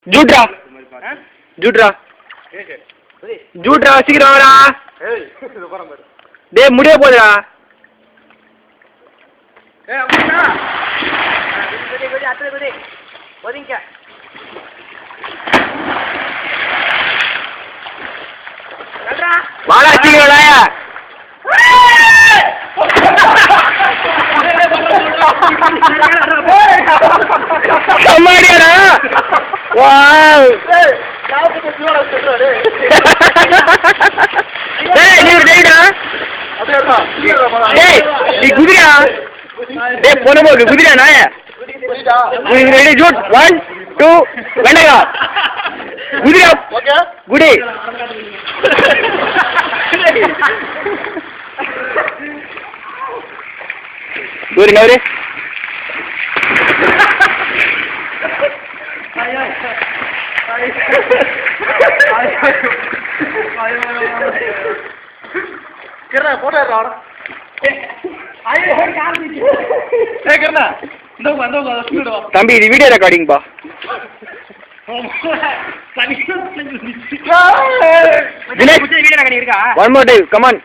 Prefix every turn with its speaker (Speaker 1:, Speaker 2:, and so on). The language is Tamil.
Speaker 1: ஜூட்ரா ஜூட்ரா ஜூட்ரா சீக்கிரம் வாடா. டேய் முடிய போகுதுடா. வாடா சீக்கிரம் வாடா. கம்மாடியாடா. வாவ். டேய் நீ டேய்டா. டேய் நீ குதிரையா? டேய் போன போகு குதிரையா நாயே. ரெடி ஜூட் 1 2 வெண்டகா. குதிரையா? ஓகே. குடி. தூரி நவரே.
Speaker 2: கிரணா போட்டோ எடுறா. கிரணா
Speaker 1: தம்பி இது வீடியோ ரெக்கார்டிங் பா. One more time, come on.